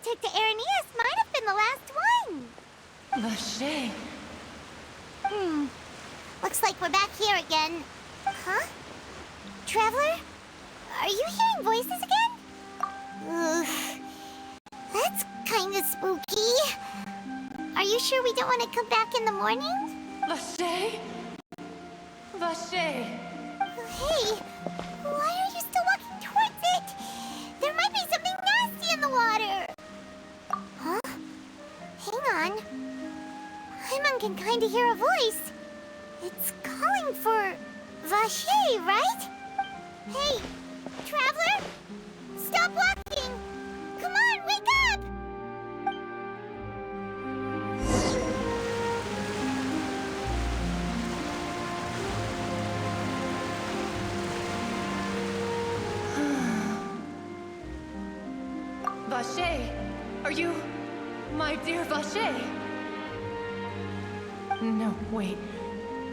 took to Arrhenius might have been the last one. Vacher. Looks like we're back here again. Huh? Traveler? Are you hearing voices again? Ugh. That's kinda spooky. Are you sure we don't want to come back in the morning? Vacher? Vacher. Hey, why are you still walking towards it? There might be something nasty in the water. Huh? Hang on. Paimon can kinda hear a voice. It's calling for Vacher, right? Hey, Traveler! Stop walking! Come on, wake up! Vacher, are you my dear Vacher? No, wait.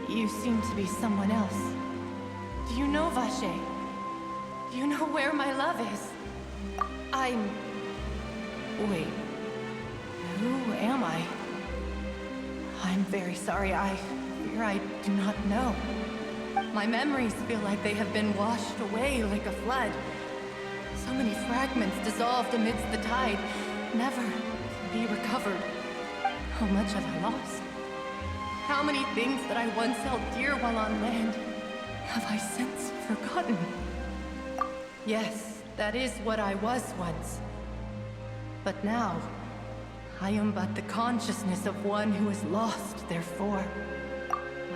You seem to be someone else. Do you know Vacher? Do you know where my love is? Wait. Who am I? I'm very sorry. I fear I do not know. My memories feel like they have been washed away like a flood. So many fragments dissolved amidst the tide, never to be recovered. How much have I lost? How many things that I once held dear while on land have I since forgotten? Yes, that is what I was once. But now, I am but the consciousness of one who is lost, therefore.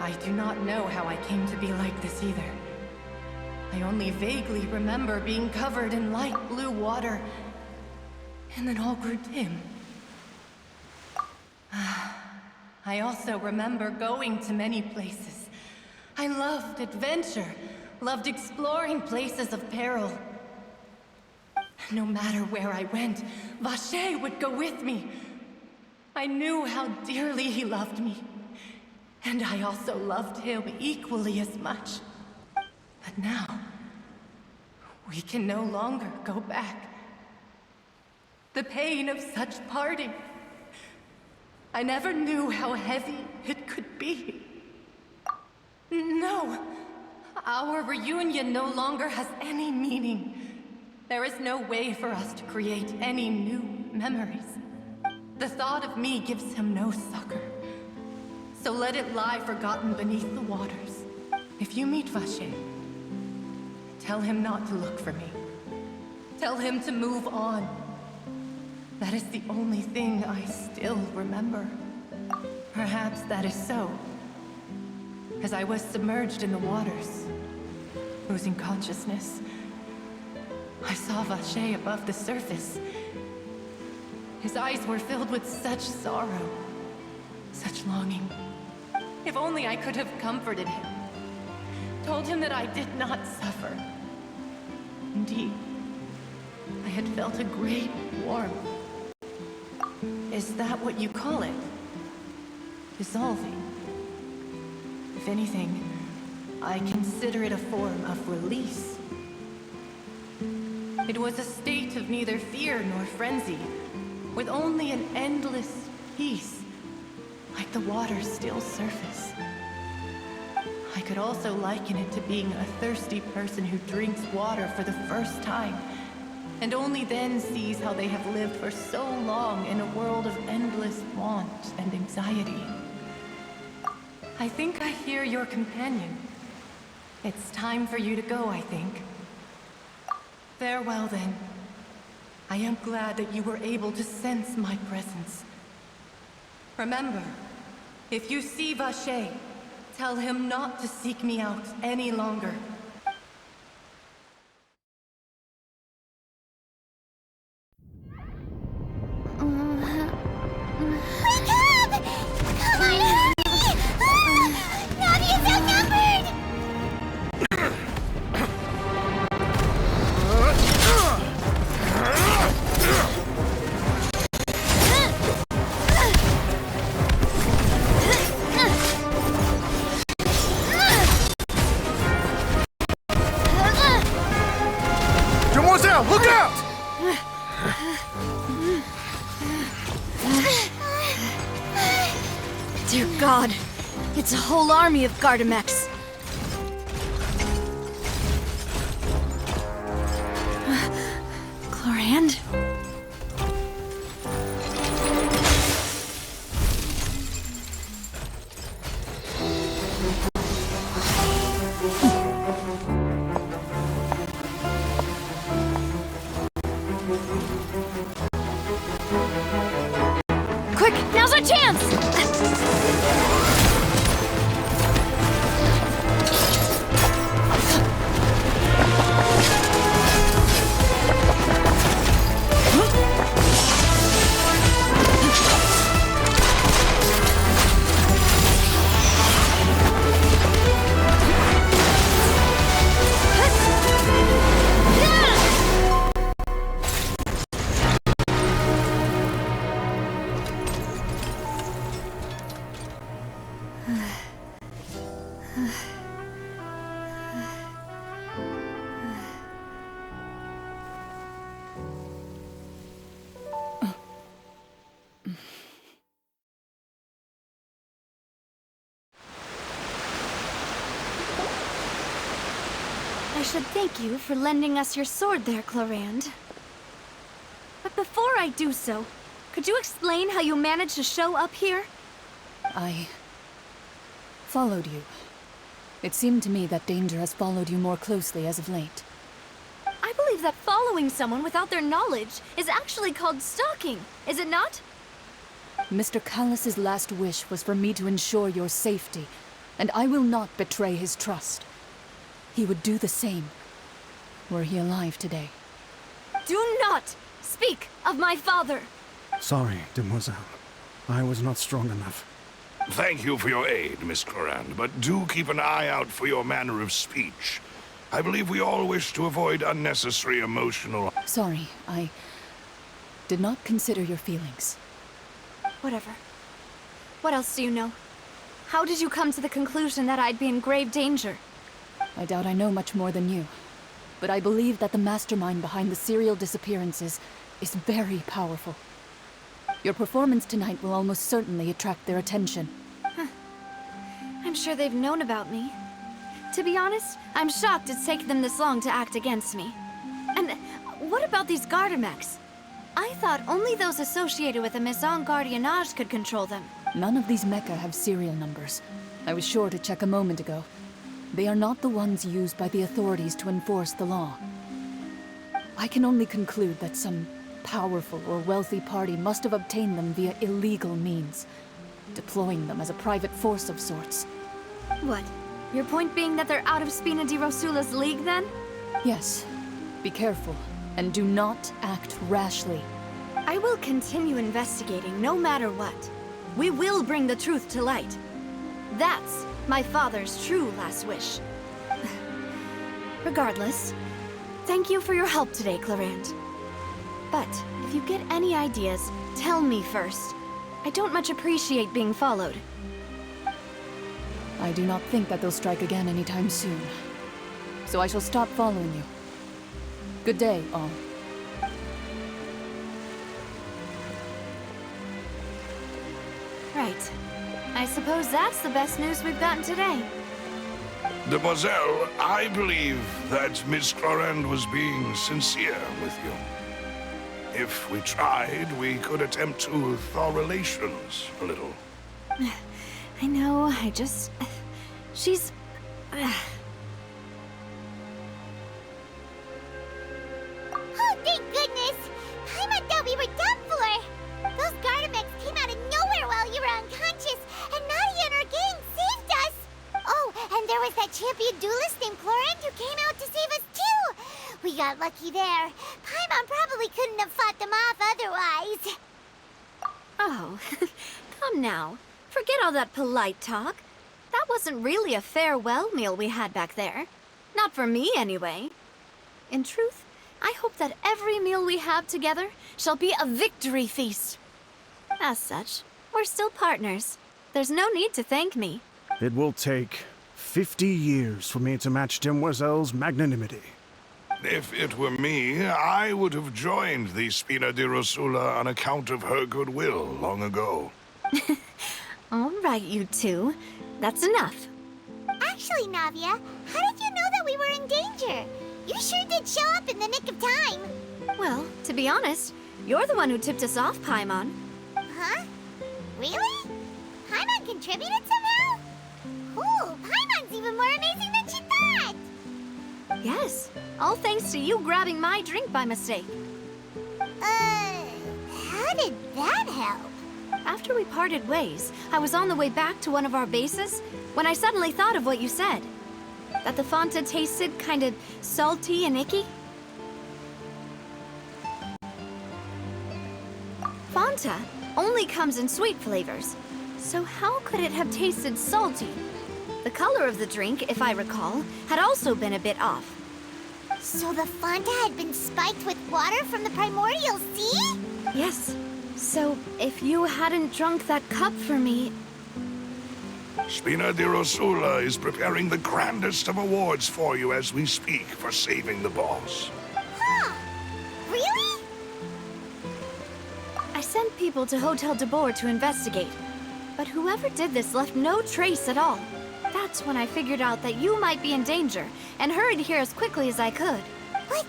I do not know how I came to be like this either. I only vaguely remember being covered in light blue water, and then all grew dim. I also remember going to many places. I loved adventure, loved exploring places of peril. No matter where I went, Vacher would go with me. I knew how dearly he loved me, and I also loved him equally as much. But now, we can no longer go back. The pain of such parting, I never knew how heavy it could be. No, our reunion no longer has any meaning. There is no way for us to create any new memories. The thought of me gives him no succor. So let it lie forgotten beneath the waters. If you meet Vacher, tell him not to look for me. Tell him to move on. That is the only thing I still remember. Perhaps that is so. As I was submerged in the waters, losing consciousness, I saw Vacher above the surface. His eyes were filled with such sorrow, such longing. If only I could have comforted him, told him that I did not suffer. Indeed, I had felt a great warmth. Is that what you call it? Dissolving? If anything, I consider it a form of release. It was a state of neither fear nor frenzy, with only an endless peace, like the water's still surface. I could also liken it to being a thirsty person who drinks water for the first time, and only then sees how they have lived for so long in a world of endless want and anxiety. I think I hear your companion. It's time for you to go, I think. Farewell, then. I am glad that you were able to sense my presence. Remember, if you see Vacher, tell him not to seek me out any longer. Wake up! Come on, hurry! Navia's outnumbered! It's a whole army of Gardamex. Clorinde? Quick, now's our chance! I should thank you for lending us your sword there, Clorinde. But before I do so, could you explain how you managed to show up here? I followed you. It seemed to me that danger has followed you more closely as of late. I believe that following someone without their knowledge is actually called stalking, is it not? Mr. Callus's last wish was for me to ensure your safety, and I will not betray his trust. He would do the same, were he alive today. Do not speak of my father! Sorry, demoiselle. I was not strong enough. Thank you for your aid, Miss Clorinde, but do keep an eye out for your manner of speech. I believe we all wish to avoid unnecessary emotional... Sorry, I did not consider your feelings. Whatever. What else do you know? How did you come to the conclusion that I'd be in grave danger? I doubt I know much more than you, but I believe that the mastermind behind the serial disappearances is very powerful. Your performance tonight will almost certainly attract their attention. I'm sure they've known about me. To be honest, I'm shocked it's taken them this long to act against me. And what about these Gardamex? I thought only those associated with the Maison Gardiennage could control them. None of these mecha have serial numbers. I was sure to check a moment ago. They are not the ones used by the authorities to enforce the law. I can only conclude that some powerful or wealthy party must have obtained them via illegal means, deploying them as a private force of sorts. What? Your point being that they're out of Spina di Rosula's league, then? Yes. Be careful, and do not act rashly. I will continue investigating no matter what. We will bring the truth to light. That's my father's true last wish. Regardless, thank you for your help today, Clorinde. But if you get any ideas, tell me first. I don't much appreciate being followed. I do not think that they'll strike again anytime soon. So I shall stop following you. Good day, all. Right. I suppose that's the best news we've gotten today. Demoiselle, I believe that Miss Clorinde was being sincere with you. If we tried, we could attempt to thaw relations a little. I know, I just... She's... Oh, thank goodness! I thought we were done for! Those Gardamex came out of nowhere while you were unconscious, and Nadia and her gang saved us! Oh, and there was that champion duelist named Clorinde who came out to save us too! We got lucky there. Paimon probably couldn't have fought them off otherwise. Oh, come now. Forget all that polite talk. That wasn't really a farewell meal we had back there. Not for me, anyway. In truth, I hope that every meal we have together shall be a victory feast. As such, we're still partners. There's no need to thank me. It will take 50 years for me to match Demoiselle's magnanimity. If it were me, I would have joined the Spina di Rosula on account of her goodwill long ago. All right, you two. That's enough. Actually, Navia, how did you know that we were in danger? You sure did show up in the nick of time. Well, to be honest, you're the one who tipped us off, Paimon. Huh? Really? Paimon contributed somehow? Cool, Paimon's even more amazing than she thought! Yes, all thanks to you grabbing my drink by mistake. How did that help? After we parted ways, I was on the way back to one of our bases when I suddenly thought of what you said. That the Fanta tasted kind of salty and icky. Fanta only comes in sweet flavors, so how could it have tasted salty? The color of the drink, if I recall, had also been a bit off. So the Fanta had been spiked with water from the primordial sea? Yes. So, if you hadn't drunk that cup for me... Spina di Rosula is preparing the grandest of awards for you as we speak for saving the boss. Huh? Really? I sent people to Hotel de Boer to investigate, but whoever did this left no trace at all. That's when I figured out that you might be in danger, and hurried here as quickly as I could. But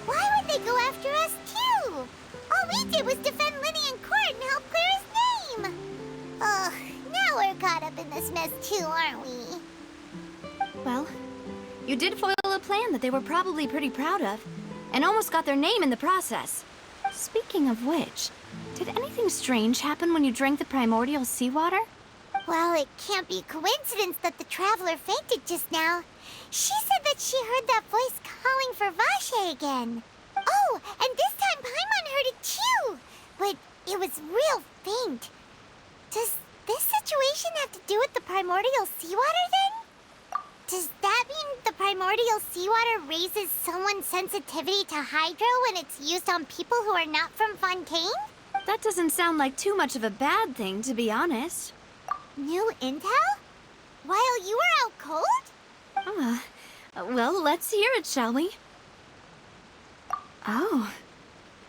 why would they go after us too? All we did was defend Linny in court and help clear his name. Ugh, now we're caught up in this mess too, aren't we? Well, you did foil a plan that they were probably pretty proud of, and almost got their name in the process. Speaking of which, did anything strange happen when you drank the primordial seawater? Well, it can't be coincidence that the traveler fainted just now. She said that she heard that voice calling for Vache again. Oh, and this time Paimon heard it too, but it was real faint. Does this situation have to do with the primordial seawater then? Does that mean the primordial seawater raises someone's sensitivity to hydro when it's used on people who are not from Fontaine? That doesn't sound like too much of a bad thing, to be honest. New intel? While you were out cold? Well, let's hear it, shall we? Oh,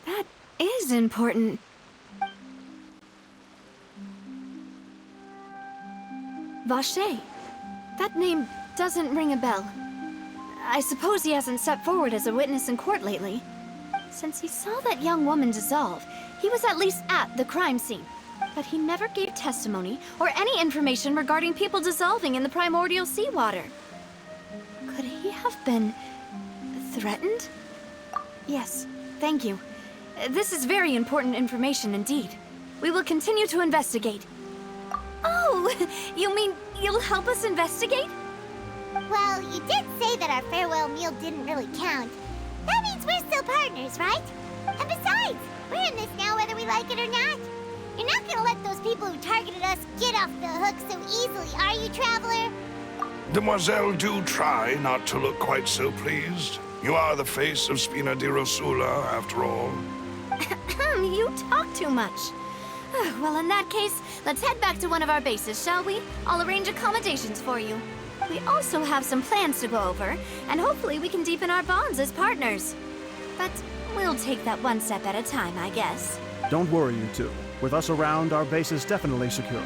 that is important. Vache. That name doesn't ring a bell. I suppose he hasn't stepped forward as a witness in court lately. Since he saw that young woman dissolve, he was at least at the crime scene. But he never gave testimony or any information regarding people dissolving in the primordial seawater. Could he have been threatened? Yes, thank you. This is very important information indeed. We will continue to investigate. Oh, you mean you'll help us investigate? Well, you did say that our farewell meal didn't really count. That means we're still partners, right? And besides, we're in this now whether we like it or not. You're not gonna let those people who targeted us get off the hook so easily, are you, Traveler? Demoiselle, do try not to look quite so pleased. You are the face of Spina di Rosula, after all. You talk too much. Well, in that case, let's head back to one of our bases, shall we? I'll arrange accommodations for you. We also have some plans to go over, and hopefully we can deepen our bonds as partners. But we'll take that one step at a time, I guess. Don't worry, you two. With us around, our base is definitely secure.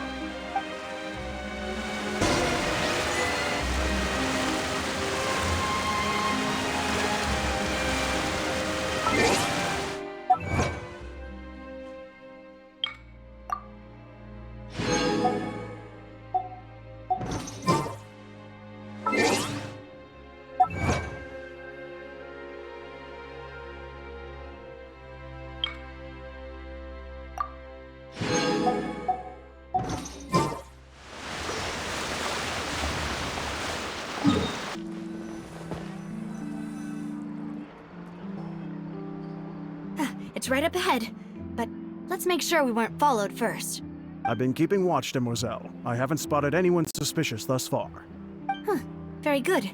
It's right up ahead, but let's make sure we weren't followed first. I've been keeping watch, Demoiselle. I haven't spotted anyone suspicious thus far. Very good.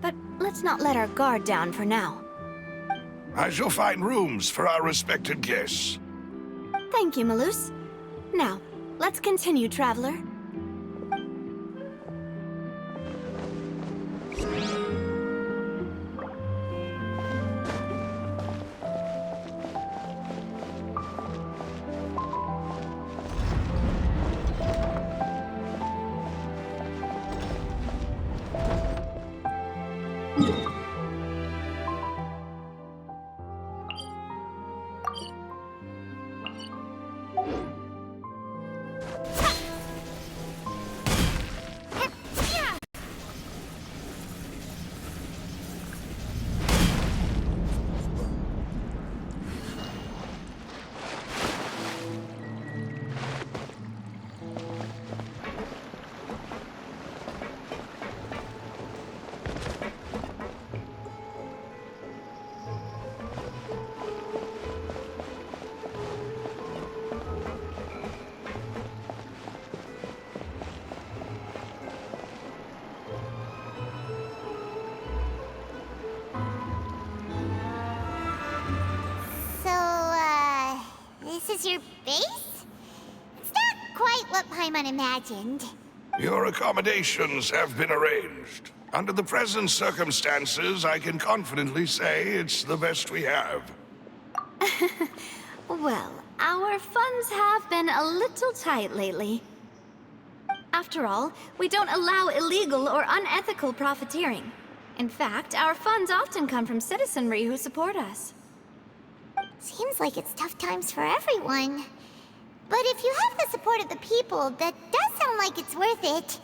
But let's not let our guard down for now. I shall find rooms for our respected guests. Thank you, Malus. Now, let's continue, Traveler. This is your base? It's not quite what Paimon imagined. Your accommodations have been arranged. Under the present circumstances, I can confidently say it's the best we have. Well, our funds have been a little tight lately. After all, we don't allow illegal or unethical profiteering. In fact, our funds often come from citizenry who support us. Seems like it's tough times for everyone. But if you have the support of the people, that does sound like it's worth it.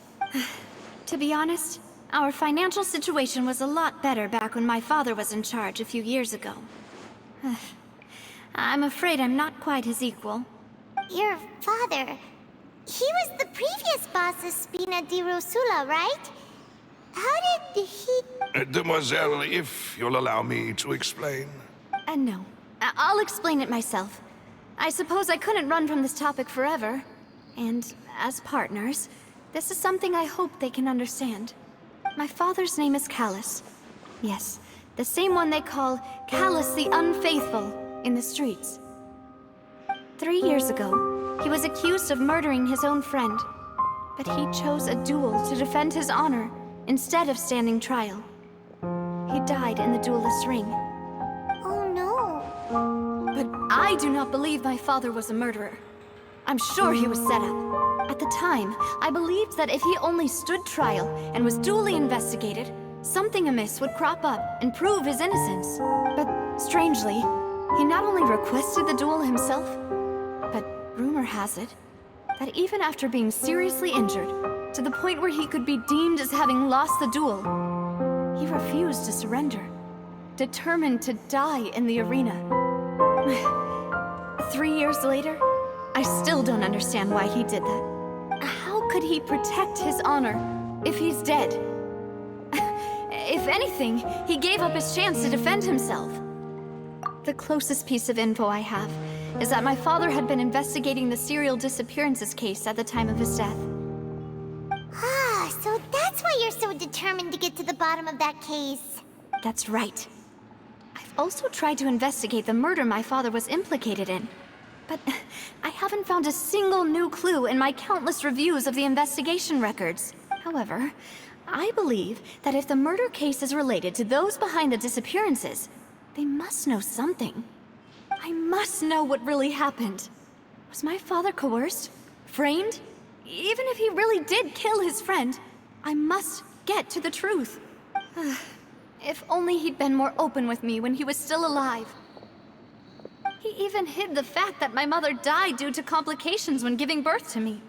To be honest, our financial situation was a lot better back when my father was in charge a few years ago. I'm afraid I'm not quite his equal. Your father... he was the previous boss of Spina di Rosula, right? How did he... Demoiselle, if you'll allow me to explain. No. I'll explain it myself. I suppose I couldn't run from this topic forever. And as partners, this is something I hope they can understand. My father's name is Callus. Yes, the same one they call Callus the Unfaithful in the streets. 3 years ago, he was accused of murdering his own friend. But he chose a duel to defend his honor instead of standing trial. He died in the duelist's ring. Oh no. But I do not believe my father was a murderer. I'm sure he was set up. At the time, I believed that if he only stood trial and was duly investigated, something amiss would crop up and prove his innocence. But strangely, he not only requested the duel himself, but rumor has it that even after being seriously injured, to the point where he could be deemed as having lost the duel, he refused to surrender, determined to die in the arena. 3 years later, I still don't understand why he did that. How could he protect his honor if he's dead? If anything, he gave up his chance to defend himself. The closest piece of info I have is that my father had been investigating the serial disappearances case at the time of his death. Ah, so that's why you're so determined to get to the bottom of that case. That's right. I've also tried to investigate the murder my father was implicated in. But I haven't found a single new clue in my countless reviews of the investigation records. However, I believe that if the murder case is related to those behind the disappearances, they must know something. I must know what really happened. Was my father coerced? Framed? Even if he really did kill his friend, I must get to the truth. If only he'd been more open with me when he was still alive. He even hid the fact that my mother died due to complications when giving birth to me.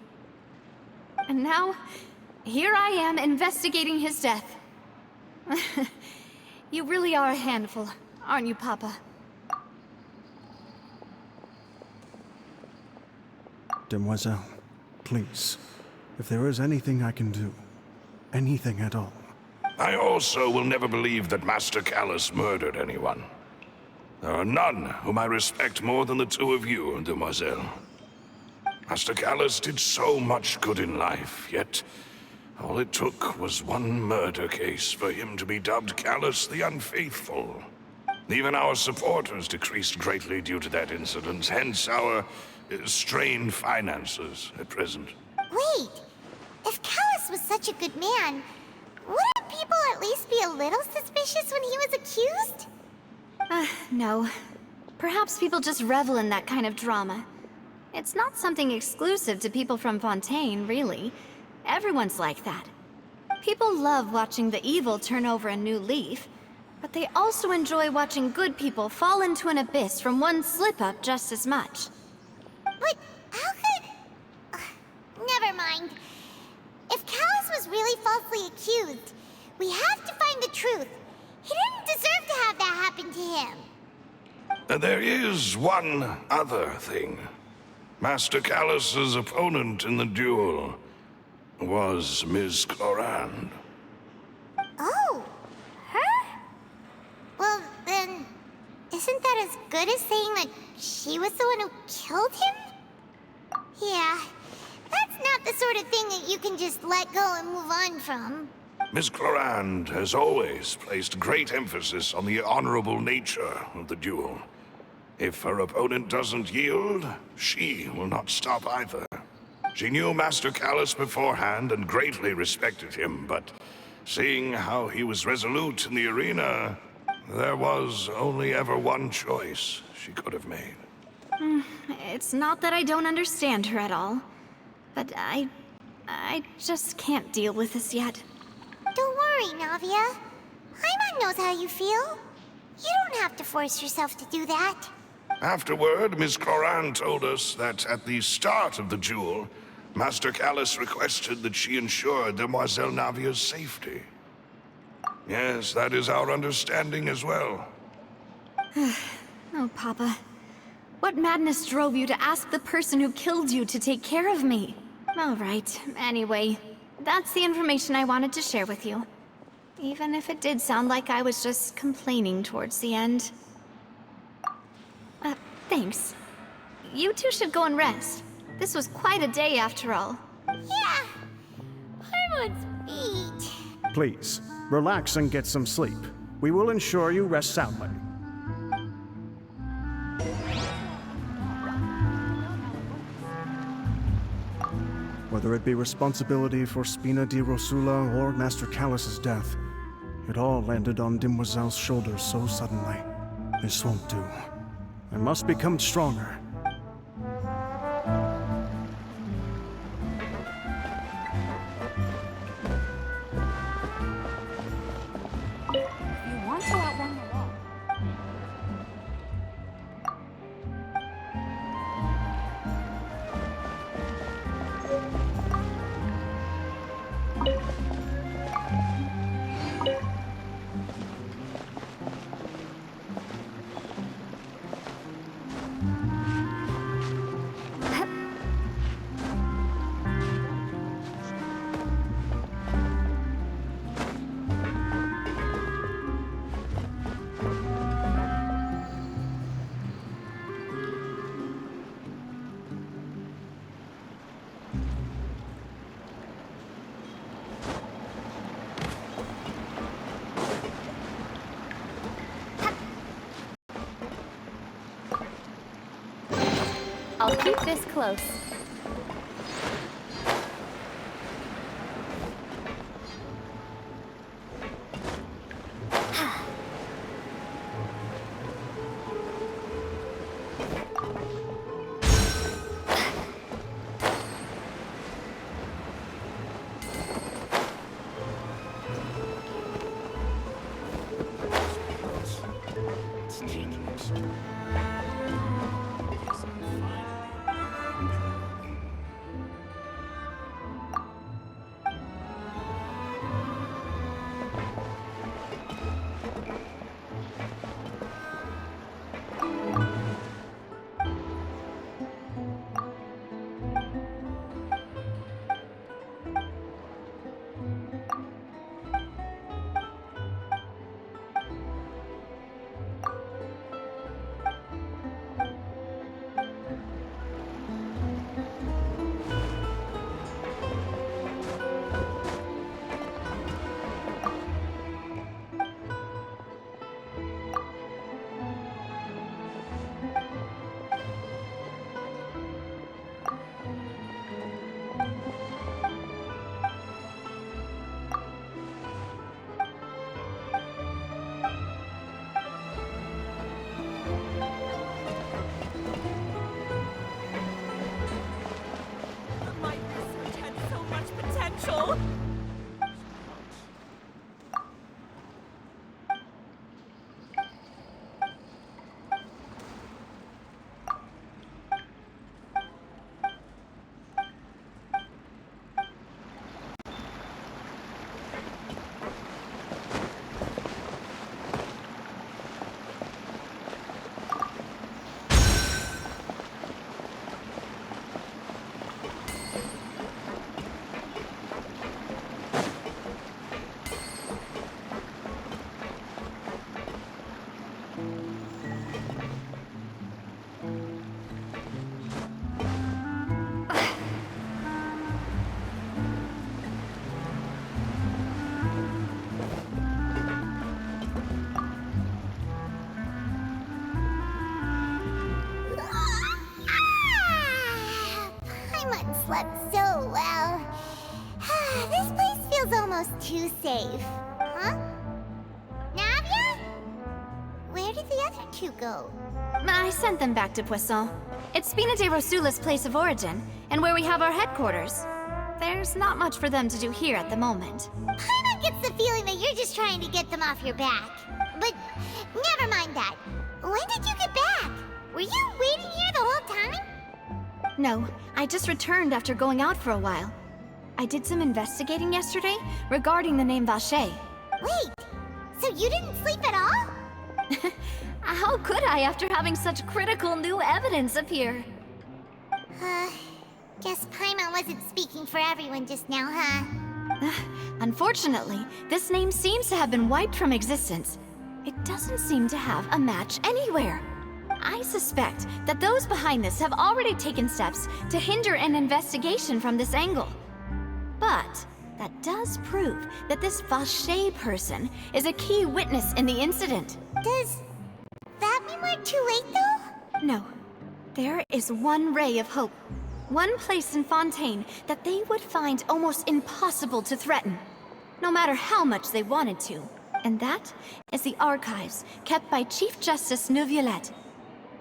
And now, here I am investigating his death. You really are a handful, aren't you, Papa? Demoiselle, please, if there is anything I can do, anything at all. I also will never believe that Master Callus murdered anyone. There are none whom I respect more than the two of you, Demoiselle. Master Callus did so much good in life, yet all it took was one murder case for him to be dubbed Callus the Unfaithful. Even our supporters decreased greatly due to that incident, hence our strained finances at present. Wait, if Callus was such a good man, wouldn't people at least be a little suspicious when he was accused? No. Perhaps people just revel in that kind of drama. It's not something exclusive to people from Fontaine, really. Everyone's like that. People love watching the evil turn over a new leaf, but they also enjoy watching good people fall into an abyss from one slip-up just as much. But how could... never mind. If Callus was really falsely accused, we have to find the truth. He didn't deserve to have that happen to him. There is one other thing. Master Callus's opponent in the duel was Miss Clorinde. Oh, her? Well, then, isn't that as good as saying that she was the one who killed him? Yeah, that's not the sort of thing that you can just let go and move on from. Miss Clorinde has always placed great emphasis on the honorable nature of the duel. If her opponent doesn't yield, she will not stop either. She knew Master Callus beforehand and greatly respected him, but seeing how he was resolute in the arena, there was only ever one choice she could have made. It's not that I don't understand her at all, but I just can't deal with this yet. Don't worry, Navia. Paimon knows how you feel. You don't have to force yourself to do that. Afterward, Miss Clorinde told us that at the start of the duel, Master Callus requested that she ensure Demoiselle Navia's safety. Yes, that is our understanding as well. Oh, Papa. What madness drove you to ask the person who killed you to take care of me? All right, anyway, that's the information I wanted to share with you. Even if it did sound like I was just complaining towards the end. Thanks. You two should go and rest. This was quite a day after all. Yeah, Paimon's beat. Please, relax and get some sleep. We will ensure you rest soundly. Whether it be responsibility for Spina di Rosula or Master Callus's death, it all landed on Demoiselle's shoulders so suddenly. This won't do. I must become stronger. You want to outrun the law. I'll keep this close. slept so well. This place feels almost too safe. Huh? Navia? Where did the other two go? I sent them back to Poisson. It's Spina de Rosula's place of origin, and where we have our headquarters. There's not much for them to do here at the moment. Paimon gets the feeling that you're just trying to get them off your back. But never mind that. When did you get back? Were you waiting here the whole time? No, I just returned after going out for a while. I did some investigating yesterday regarding the name Vacher. Wait, so you didn't sleep at all? How could I after having such critical new evidence appear? Guess Paimon wasn't speaking for everyone just now, huh? Unfortunately, this name seems to have been wiped from existence. It doesn't seem to have a match anywhere. I suspect that those behind this have already taken steps to hinder an investigation from this angle. But that does prove that this Vacher person is a key witness in the incident. Does that mean we're too late, though? No. There is one ray of hope. One place in Fontaine that they would find almost impossible to threaten, no matter how much they wanted to. And that is the archives kept by Chief Justice Neuvillette.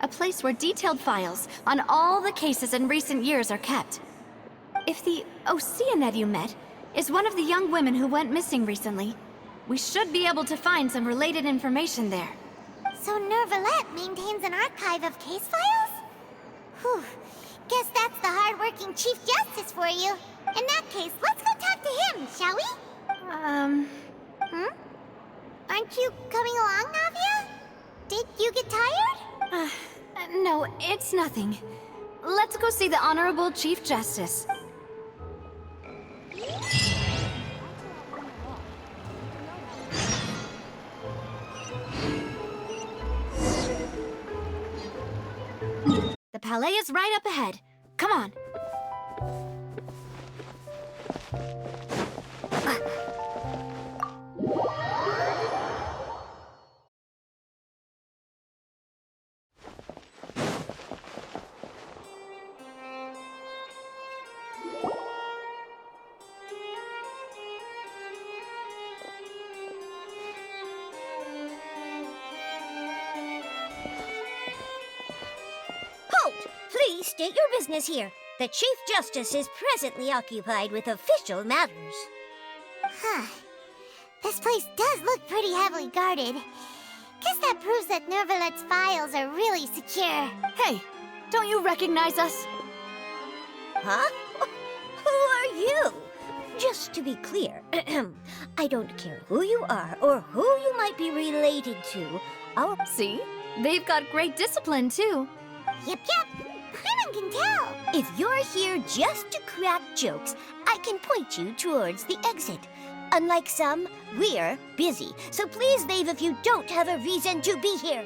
A place where detailed files on all the cases in recent years are kept. If the Oceanette you met is one of the young women who went missing recently, we should be able to find some related information there. So Neuvillette maintains an archive of case files? Whew. Guess that's the hard-working Chief Justice for you. In that case, let's go talk to him, shall we? Aren't you coming along, Navia? Did you get tired? No, it's nothing. Let's go see the Honorable Chief Justice. The Palais is right up ahead. Come on. Please state your business here. The Chief Justice is presently occupied with official matters. This place does look pretty heavily guarded. Guess that proves that Neuvillette's files are really secure. Hey, don't you recognize us? Huh? Who are you? Just to be clear, I don't care who you are or who you might be related to. See? They've got great discipline, too. Yep. Paimon can tell. If you're here just to crack jokes, I can point you towards the exit. Unlike some, we're busy, so please leave if you don't have a reason to be here.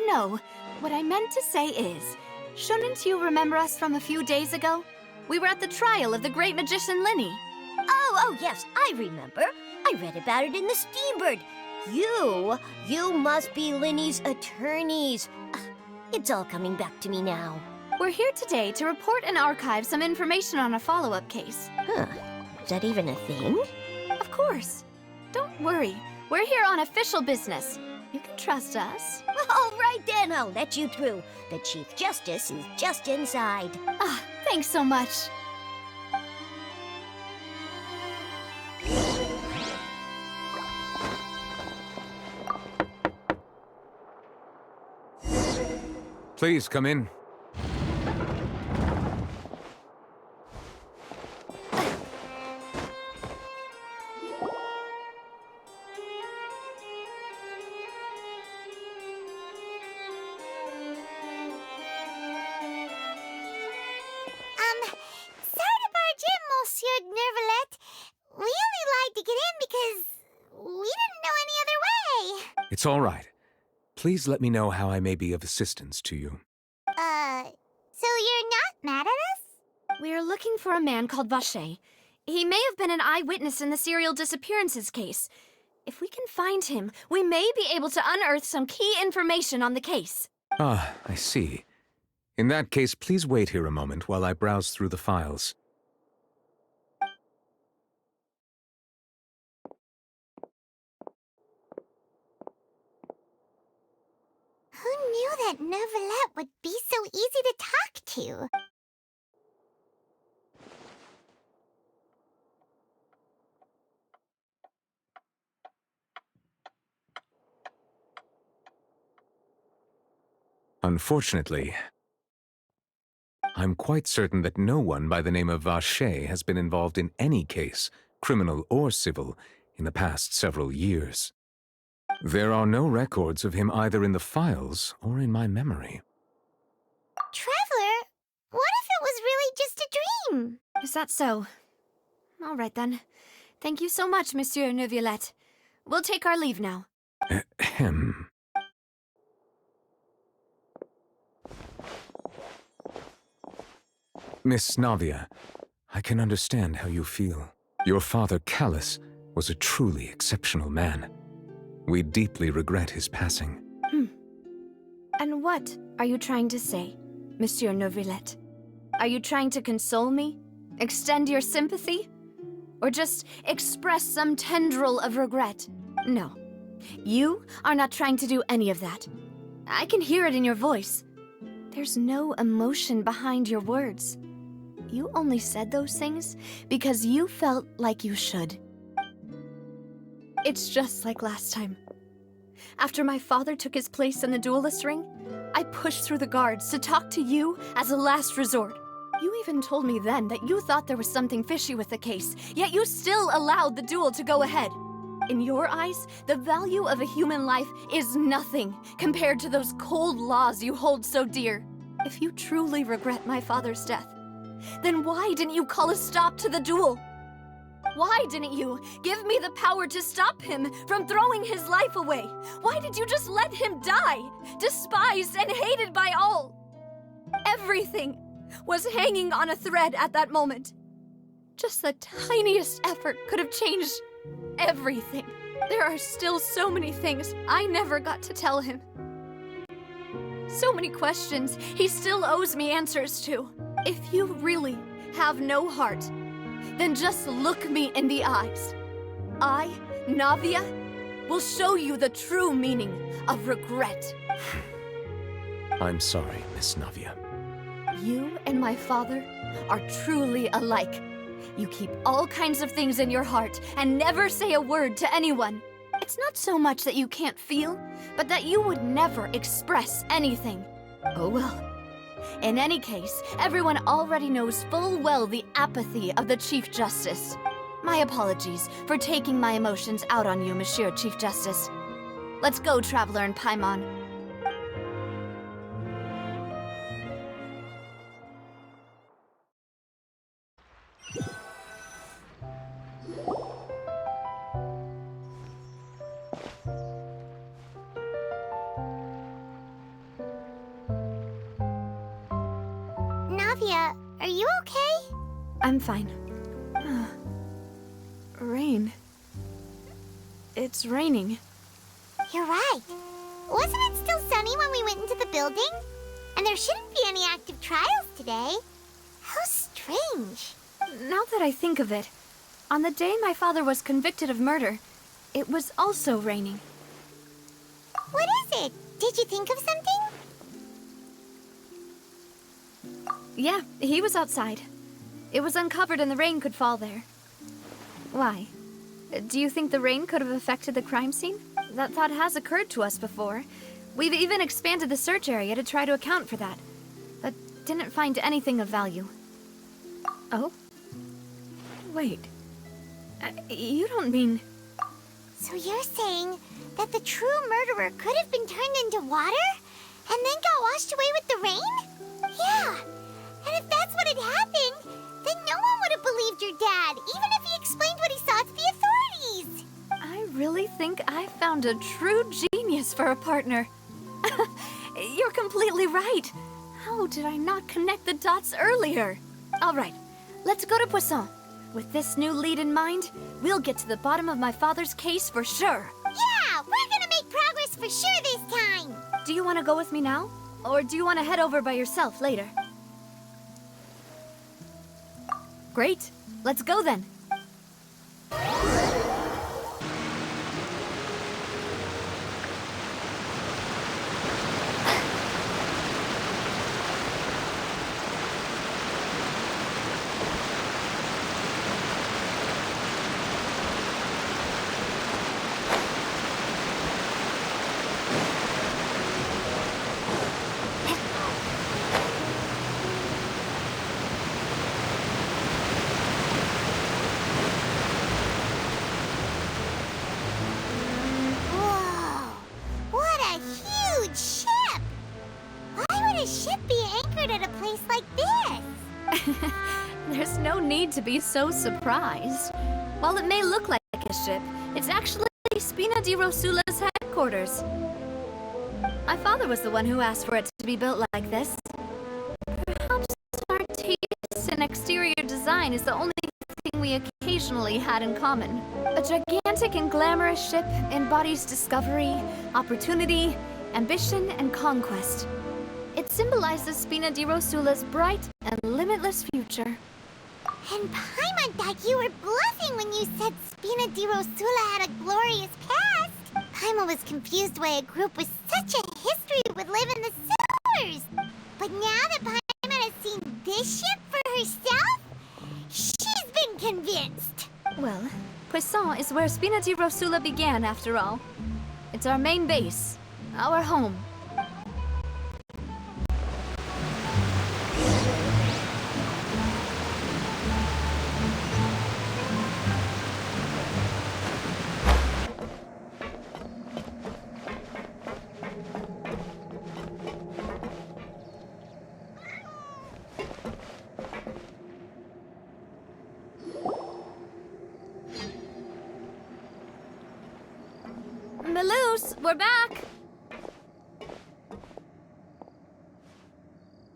No. What I meant to say is, shouldn't you remember us from a few days ago? We were at the trial of the great magician Linny. Oh, yes, I remember. I read about it in the Steambird. You must be Linny's attorneys. It's all coming back to me now. We're here today to report and archive some information on a follow-up case. Huh. Is that even a thing? Of course. Don't worry. We're here on official business. You can trust us. All right then, I'll let you through. The Chief Justice is just inside. Thanks so much. Please come in. Sorry to barge in, Monsieur Neuvillette. We only lied to get in because we didn't know any other way. It's all right. Please let me know how I may be of assistance to you. So you're not mad at us? We're looking for a man called Vacher. He may have been an eyewitness in the serial disappearances case. If we can find him, we may be able to unearth some key information on the case. Ah, I see. In that case, please wait here a moment while I browse through the files. Who knew that Neuvillette would be so easy to talk to? Unfortunately, I'm quite certain that no one by the name of Vacher has been involved in any case, criminal or civil, in the past several years. There are no records of him either in the files or in my memory. Traveler, what if it was really just a dream? Is that so? All right then. Thank you so much, Monsieur Neuvillette. We'll take our leave now. Ahem. Miss Navia, I can understand how you feel. Your father, Callus, was a truly exceptional man. We deeply regret his passing. And what are you trying to say, Monsieur Neuvillette? Are you trying to console me? Extend your sympathy? Or just express some tendril of regret? No. You are not trying to do any of that. I can hear it in your voice. There's no emotion behind your words. You only said those things because you felt like you should. It's just like last time. After my father took his place in the duelist ring, I pushed through the guards to talk to you as a last resort. You even told me then that you thought there was something fishy with the case, yet you still allowed the duel to go ahead. In your eyes, the value of a human life is nothing compared to those cold laws you hold so dear. If you truly regret my father's death, then why didn't you call a stop to the duel? Why didn't you give me the power to stop him from throwing his life away? Why did you just let him die, despised and hated by all? Everything was hanging on a thread at that moment. Just the tiniest effort could have changed everything. There are still so many things I never got to tell him. So many questions he still owes me answers to. If you really have no heart, then just look me in the eyes. I, Navia, will show you the true meaning of regret. I'm sorry, Miss Navia. You and my father are truly alike. You keep all kinds of things in your heart and never say a word to anyone. It's not so much that you can't feel, but that you would never express anything. Oh well. In any case, everyone already knows full well the apathy of the Chief Justice. My apologies for taking my emotions out on you, Monsieur Chief Justice. Let's go, Traveler and Paimon. Navia, are you okay? I'm fine. Rain. It's raining. You're right. Wasn't it still sunny when we went into the building? And there shouldn't be any active trials today. How strange. Now that I think of it, on the day my father was convicted of murder, it was also raining. What is it? Did you think of something? Yeah, he was outside. It was uncovered and the rain could fall there. Why? Do you think the rain could have affected the crime scene? That thought has occurred to us before. We've even expanded the search area to try to account for that, but didn't find anything of value. Oh? Wait. You don't mean... So you're saying that the true murderer could have been turned into water and then got washed away with the rain? Yeah. And if that's what had happened, then no one would have believed your dad, even if he explained what he saw to the authorities. I really think I found a true genius for a partner. You're completely right. How did I not connect the dots earlier? All right, let's go to Poisson. With this new lead in mind, we'll get to the bottom of my father's case for sure. Yeah, we're gonna make progress for sure this time. Do you want to go with me now? Or do you want to head over by yourself later? Great. Let's go then. Whoa! What a huge ship! Why would a ship be anchored at a place like this? There's no need to be so surprised. While it may look like a ship, it's actually Spina di Rosula's headquarters. My father was the one who asked for it to be built like this. Perhaps our taste in exterior design is the only thing we occasionally had in common. A gigantic and glamorous ship embodies discovery, opportunity, ambition, and conquest. It symbolizes Spina di Rosula's bright and limitless future. And Paimon thought you were bluffing when you said Spina di Rosula had a glorious past. Paimon was confused why a group with such a history would live in the sewers. But now that Paimon has seen this ship for herself, she's been convinced. Well, Poisson is where Spina di Rosula began, after all. It's our main base, our home. Melus, we're back!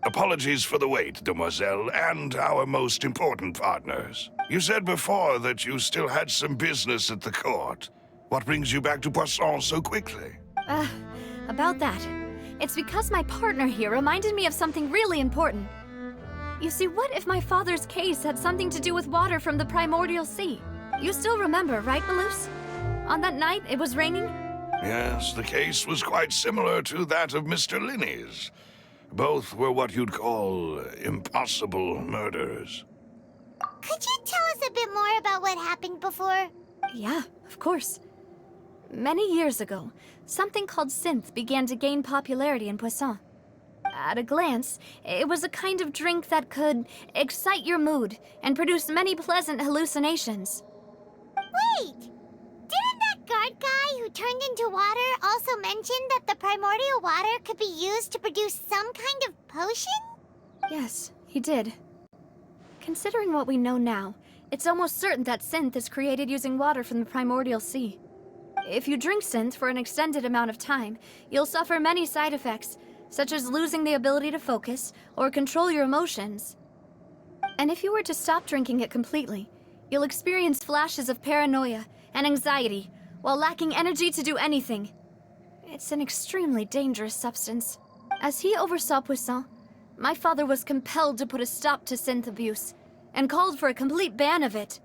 Apologies for the wait, demoiselle, and our most important partners. You said before that you still had some business at the court. What brings you back to Poisson so quickly? About that. It's because my partner here reminded me of something really important. You see, what if my father's case had something to do with water from the primordial sea? You still remember, right, Melus? On that night, it was raining? Yes, the case was quite similar to that of Mr. Linney's. Both were what you'd call impossible murders. Could you tell us a bit more about what happened before? Yeah, of course. Many years ago, something called synth began to gain popularity in Poisson. At a glance, it was a kind of drink that could excite your mood and produce many pleasant hallucinations. Wait! Didn't that guard guy who turned into water also mention that the primordial water could be used to produce some kind of potion? Yes, he did. Considering what we know now, it's almost certain that synth is created using water from the primordial sea. If you drink synth for an extended amount of time, you'll suffer many side effects, such as losing the ability to focus or control your emotions. And if you were to stop drinking it completely, you'll experience flashes of paranoia and anxiety while lacking energy to do anything. It's an extremely dangerous substance. As he oversaw Poisson, my father was compelled to put a stop to synth abuse and called for a complete ban of it.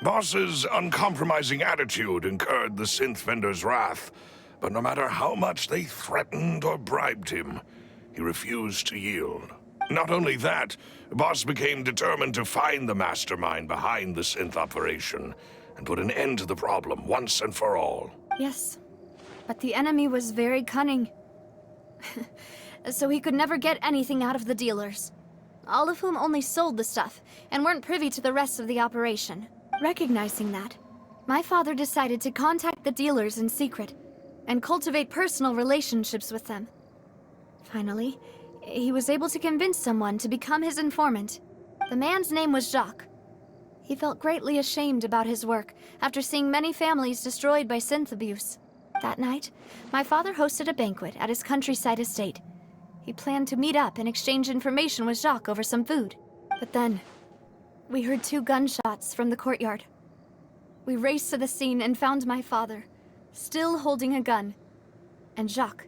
Boss's uncompromising attitude incurred the synth vendor's wrath, but no matter how much they threatened or bribed him, he refused to yield. Not only that, Boss became determined to find the mastermind behind the synth operation and put an end to the problem once and for all. Yes, but the enemy was very cunning. So he could never get anything out of the dealers, all of whom only sold the stuff and weren't privy to the rest of the operation. Recognizing that, my father decided to contact the dealers in secret and cultivate personal relationships with them. Finally, he was able to convince someone to become his informant. The man's name was Jacques. He felt greatly ashamed about his work after seeing many families destroyed by synth abuse. That night, my father hosted a banquet at his countryside estate. He planned to meet up and exchange information with Jacques over some food. But then, we heard 2 gunshots from the courtyard. We raced to the scene and found my father, still holding a gun, and Jacques,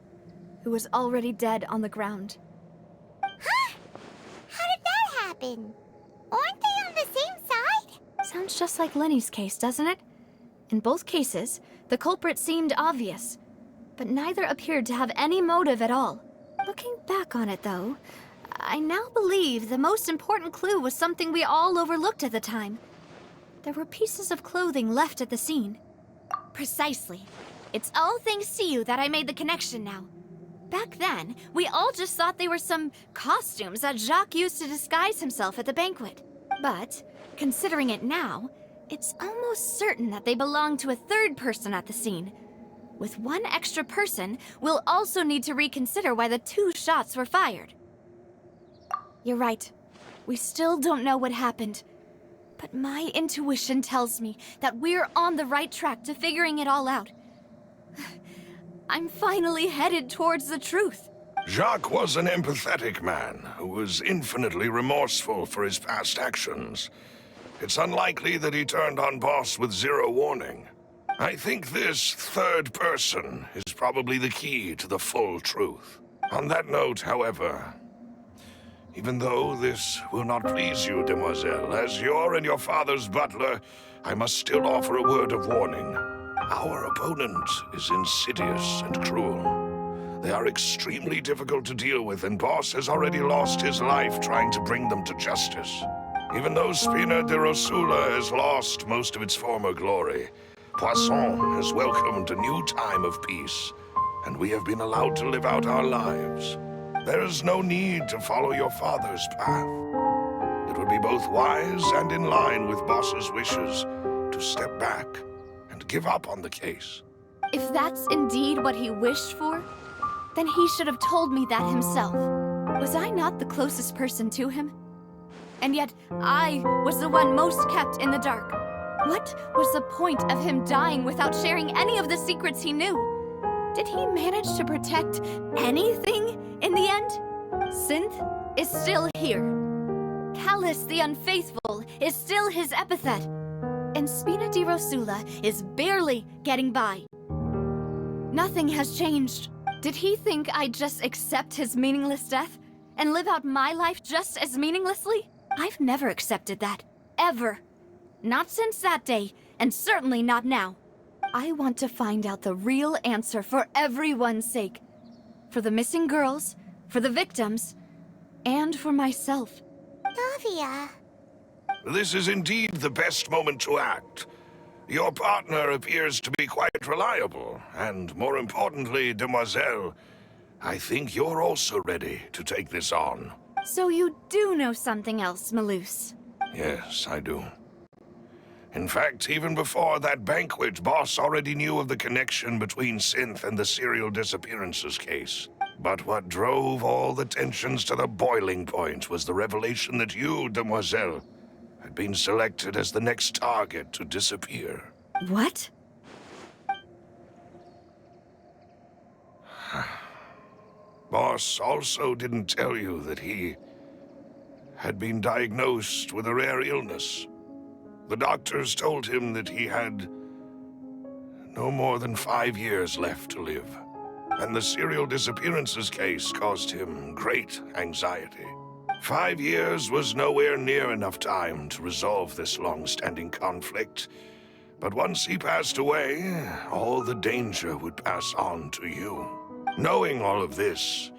who was already dead on the ground. Huh? How did that happen? Aren't they on the same side? Sounds just like Lenny's case, doesn't it? In both cases, the culprit seemed obvious, but neither appeared to have any motive at all. Looking back on it, though, I now believe the most important clue was something we all overlooked at the time. There were pieces of clothing left at the scene. Precisely. It's all thanks to you that I made the connection now. Back then, we all just thought they were some costumes that Jacques used to disguise himself at the banquet. But, considering it now, it's almost certain that they belong to a third person at the scene. With one extra person, we'll also need to reconsider why the 2 shots were fired. You're right. We still don't know what happened. But my intuition tells me that we're on the right track to figuring it all out. I'm finally headed towards the truth. Jacques was an empathetic man who was infinitely remorseful for his past actions. It's unlikely that he turned on Boss with 0 warning. I think this third person is probably the key to the full truth. On that note, however, even though this will not please you, demoiselle, as your and your father's butler, I must still offer a word of warning. Our opponent is insidious and cruel. They are extremely difficult to deal with, and Boss has already lost his life trying to bring them to justice. Even though Spina de Rosula has lost most of its former glory, Poisson has welcomed a new time of peace, and we have been allowed to live out our lives. There is no need to follow your father's path. It would be both wise and in line with Boss's wishes to step back and give up on the case. If that's indeed what he wished for, then he should have told me that himself. Was I not the closest person to him? And yet, I was the one most kept in the dark. What was the point of him dying without sharing any of the secrets he knew? Did he manage to protect anything in the end? Synth is still here. Callus the Unfaithful is still his epithet. And Spina di Rosula is barely getting by. Nothing has changed. Did he think I'd just accept his meaningless death and live out my life just as meaninglessly? I've never accepted that. Ever. Not since that day, and certainly not now. I want to find out the real answer for everyone's sake. For the missing girls, for the victims, and for myself. Navia. This is indeed the best moment to act. Your partner appears to be quite reliable, and more importantly, demoiselle, I think you're also ready to take this on. So you do know something else, Malouse? Yes, I do. In fact, even before that banquet, Boss already knew of the connection between Synth and the serial disappearances case. But what drove all the tensions to the boiling point was the revelation that you, demoiselle, had been selected as the next target to disappear. What? Boss also didn't tell you that he had been diagnosed with a rare illness. The doctors told him that he had no more than 5 years left to live, and the serial disappearances case caused him great anxiety. 5 years was nowhere near enough time to resolve this long-standing conflict, but once he passed away, all the danger would pass on to you. Knowing all of this,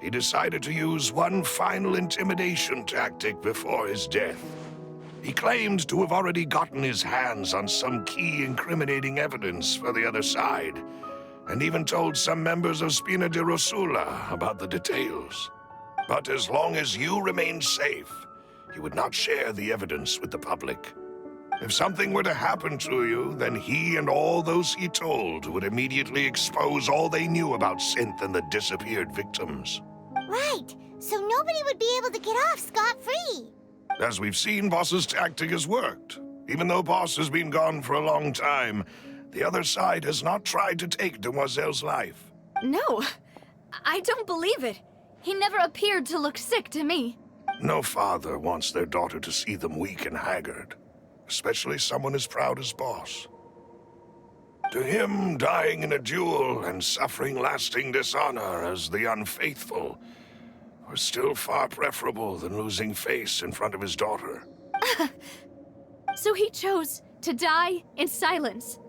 he decided to use one final intimidation tactic before his death. He claimed to have already gotten his hands on some key incriminating evidence for the other side, and even told some members of Spina de Rosula about the details. But as long as you remained safe, he would not share the evidence with the public. If something were to happen to you, then he and all those he told would immediately expose all they knew about Synth and the disappeared victims. Right, so nobody would be able to get off scot-free. As we've seen, Boss's tactic has worked. Even though Boss has been gone for a long time, the other side has not tried to take Demoiselle's life. No, I don't believe it. He never appeared to look sick to me. No father wants their daughter to see them weak and haggard, especially someone as proud as Boss. To him, dying in a duel and suffering lasting dishonor as the unfaithful was still far preferable than losing face in front of his daughter. So he chose to die in silence,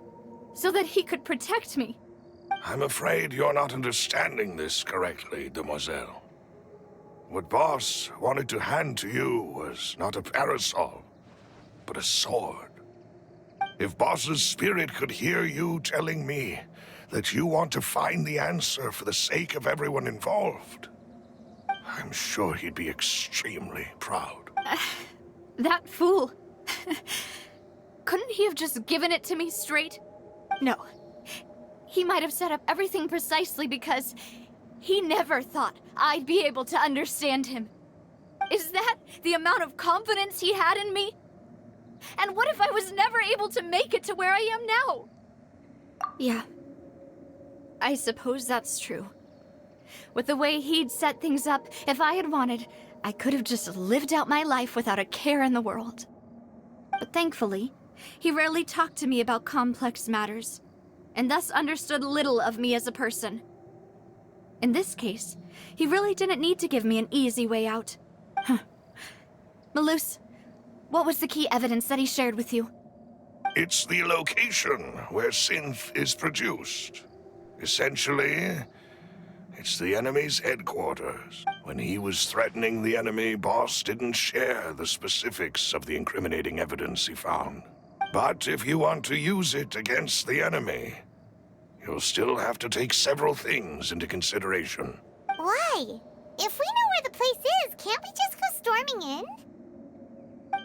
so that he could protect me. I'm afraid you're not understanding this correctly, demoiselle. What Boss wanted to hand to you was not a parasol, but a sword. If Boss's spirit could hear you telling me that you want to find the answer for the sake of everyone involved, I'm sure he'd be extremely proud. That fool. Couldn't he have just given it to me straight? No. He might have set up everything precisely because he never thought I'd be able to understand him. Is that the amount of confidence he had in me? And what if I was never able to make it to where I am now? Yeah. I suppose that's true. With the way he'd set things up, if I had wanted, I could have just lived out my life without a care in the world. But thankfully, he rarely talked to me about complex matters, and thus understood little of me as a person. In this case, he really didn't need to give me an easy way out. Malus, what was the key evidence that he shared with you? It's the location where synth is produced. Essentially, it's the enemy's headquarters. When he was threatening the enemy, Boss didn't share the specifics of the incriminating evidence he found. But if you want to use it against the enemy, you'll still have to take several things into consideration. Why? If we know where the place is, can't we just go storming in?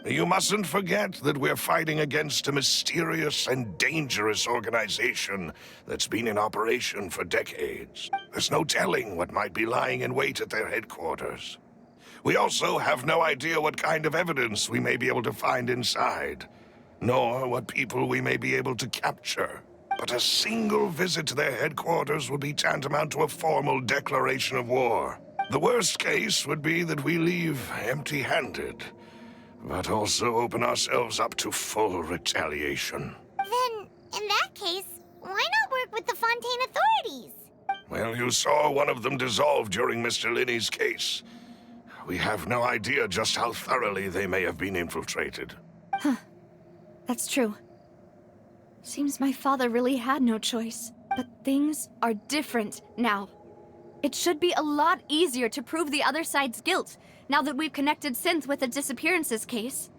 You mustn't forget that we're fighting against a mysterious and dangerous organization that's been in operation for decades. There's no telling what might be lying in wait at their headquarters. We also have no idea what kind of evidence we may be able to find inside, nor what people we may be able to capture. But a single visit to their headquarters would be tantamount to a formal declaration of war. The worst case would be that we leave empty-handed, but also open ourselves up to full retaliation. Then, in that case, why not work with the Fontaine authorities? Well, you saw one of them dissolve during Mr. Linney's case. We have no idea just how thoroughly they may have been infiltrated. That's true. Seems my father really had no choice. But things are different now. It should be a lot easier to prove the other side's guilt, now that we've connected Synth with the disappearances case.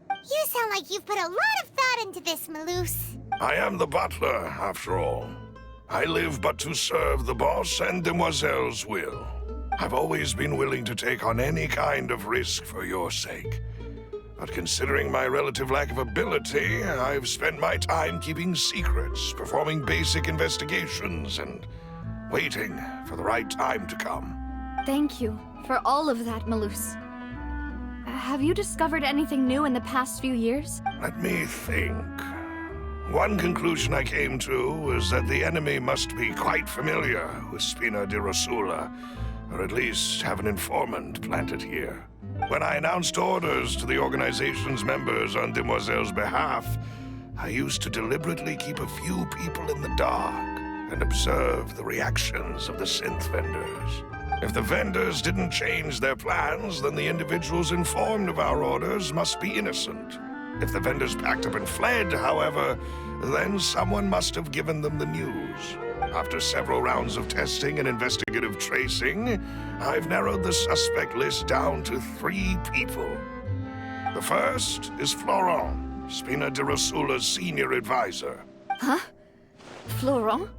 You sound like you've put a lot of thought into this, Malus. I am the butler, after all. I live but to serve the boss and demoiselle's will. I've always been willing to take on any kind of risk for your sake. But considering my relative lack of ability, I've spent my time keeping secrets, performing basic investigations, and waiting for the right time to come. Thank you for all of that, Malus. Have you discovered anything new in the past few years? Let me think. One conclusion I came to was that the enemy must be quite familiar with Spina di Rosula, or at least have an informant planted here. When I announced orders to the organization's members on Demoiselle's behalf, I used to deliberately keep a few people in the dark and observe the reactions of the synth vendors. If the vendors didn't change their plans, then the individuals informed of our orders must be innocent. If the vendors packed up and fled, however, then someone must have given them the news. After several rounds of testing and investigative tracing, I've narrowed the suspect list down to 3 people. The first is Florent, Spina di Rosula's senior advisor. Huh? Florent?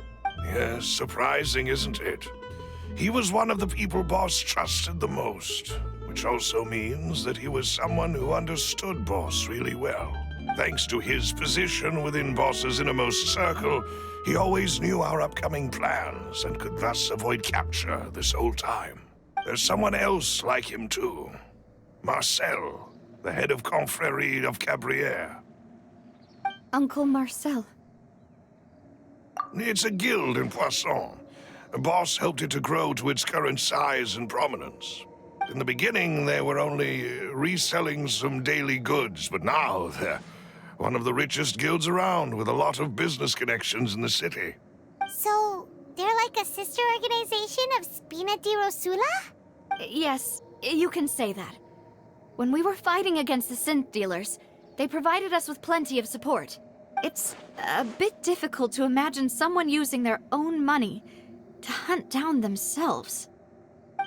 Yes, surprising, isn't it? He was one of the people Boss trusted the most, which also means that he was someone who understood Boss really well. Thanks to his position within Boss's innermost circle, he always knew our upcoming plans and could thus avoid capture this whole time. There's someone else like him too. Marcel, the head of Confrérie of Cabrières. Uncle Marcel. It's a guild in Poisson. Boss helped it to grow to its current size and prominence. In the beginning, they were only reselling some daily goods, but now One of the richest guilds around, with a lot of business connections in the city. So, they're like a sister organization of Spina di Rosula? Yes, you can say that. When we were fighting against the synth dealers, they provided us with plenty of support. It's a bit difficult to imagine someone using their own money to hunt down themselves.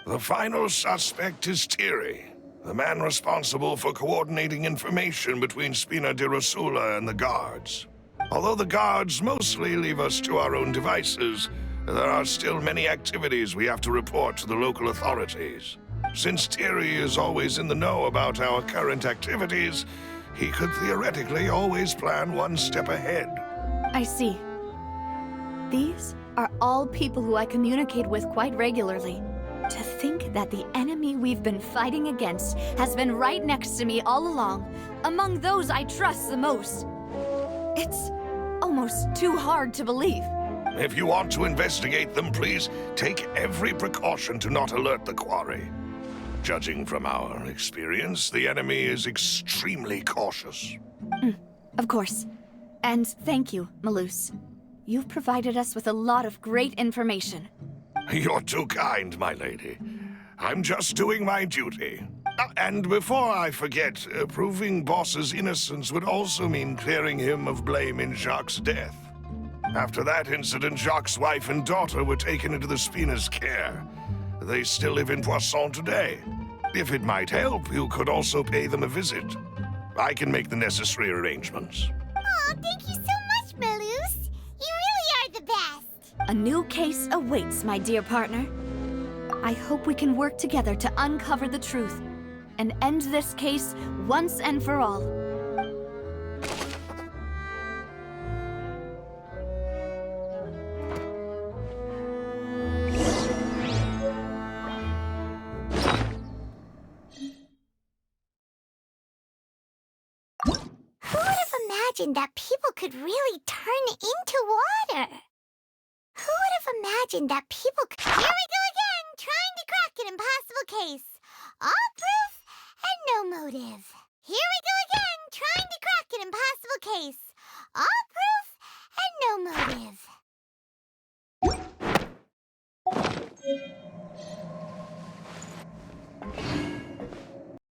The final suspect is Thierry, the man responsible for coordinating information between Spina di Rosula and the guards. Although the guards mostly leave us to our own devices, there are still many activities we have to report to the local authorities. Since Thierry is always in the know about our current activities, he could theoretically always plan one step ahead. I see. These are all people who I communicate with quite regularly. To think that the enemy we've been fighting against has been right next to me all along, among those I trust the most. It's almost too hard to believe. If you want to investigate them, please take every precaution to not alert the quarry. Judging from our experience, the enemy is extremely cautious. Of course. And thank you, Malus. You've provided us with a lot of great information. You're too kind, my lady. I'm just doing my duty. And before I forget, proving Boss's innocence would also mean clearing him of blame in Jacques' death. After that incident, Jacques' wife and daughter were taken into the Spina's care. They still live in Poisson today. If it might help, you could also pay them a visit. I can make the necessary arrangements. Oh, thank you so much, Malus. You really are the best. A new case awaits, my dear partner. I hope we can work together to uncover the truth and end this case once and for all. Who would have imagined that people could really turn into water? Who would have imagined that people could... Here we go again, trying to crack an impossible case. All proof and no motive. Here we go again, trying to crack an impossible case. All